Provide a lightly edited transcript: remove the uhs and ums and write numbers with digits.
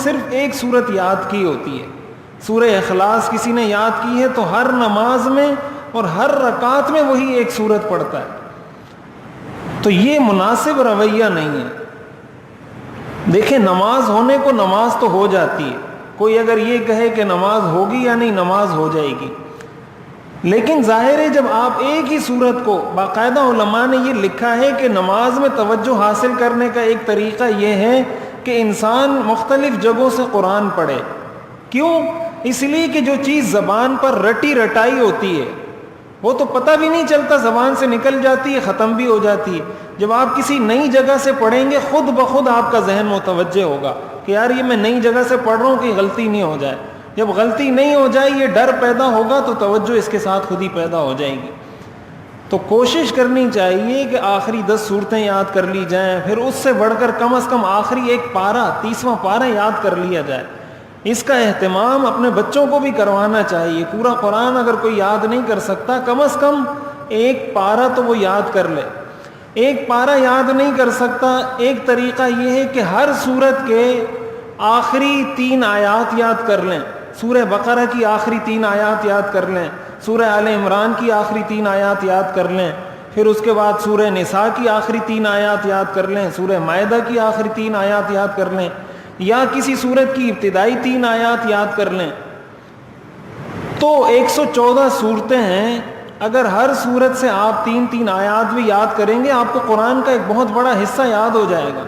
صرف ایک صورت یاد کی ہوتی ہے. سورہ اخلاص کسی نے یاد کی ہے تو ہر نماز میں اور ہر رکعت میں وہی ایک صورت پڑھتا ہے. تو یہ مناسب رویہ نہیں ہے. دیکھیں نماز ہونے کو نماز تو ہو جاتی ہے, کوئی اگر یہ کہے کہ نماز ہوگی یا نہیں, نماز ہو جائے گی, لیکن ظاہر ہے جب آپ ایک ہی صورت کو, باقاعدہ علماء نے یہ لکھا ہے کہ نماز میں توجہ حاصل کرنے کا ایک طریقہ یہ ہے کہ انسان مختلف جگہوں سے قرآن پڑھے. کیوں؟ اس لیے کہ جو چیز زبان پر رٹی رٹائی ہوتی ہے وہ تو پتہ بھی نہیں چلتا, زبان سے نکل جاتی ہے, ختم بھی ہو جاتی ہے. جب آپ کسی نئی جگہ سے پڑھیں گے خود بخود آپ کا ذہن متوجہ ہوگا کہ یار یہ میں نئی جگہ سے پڑھ رہا ہوں کہ غلطی نہیں ہو جائے. جب غلطی نہیں ہو جائے, یہ ڈر پیدا ہوگا تو توجہ اس کے ساتھ خود ہی پیدا ہو جائے گی. تو کوشش کرنی چاہیے کہ آخری 10 صورتیں یاد کر لی جائیں, پھر اس سے بڑھ کر کم از کم آخری ایک پارہ, 30واں پارہ یاد کر لیا جائے. اس کا اہتمام اپنے بچوں کو بھی کروانا چاہیے. پورا قرآن اگر کوئی یاد نہیں کر سکتا, کم از کم ایک پارہ تو وہ یاد کر لے. ایک پارہ یاد نہیں کر سکتا, ایک طریقہ یہ ہے کہ ہر سورت کے آخری 3 آیات یاد کر لیں. سورہ بقرہ کی آخری 3 آیات یاد کر لیں, سورہ آل عمران کی آخری 3 آیات یاد کر لیں, پھر اس کے بعد سورہ نساء کی آخری 3 آیات یاد کر لیں, سورہ مائدہ کی آخری 3 آیات یاد کر لیں, یا کسی سورت کی ابتدائی 3 آیات یاد کر لیں. تو 114 صورتیں ہیں. اگر ہر صورت سے آپ 3 آیات بھی یاد کریں گے, آپ کو قرآن کا ایک بہت بڑا حصہ یاد ہو جائے گا.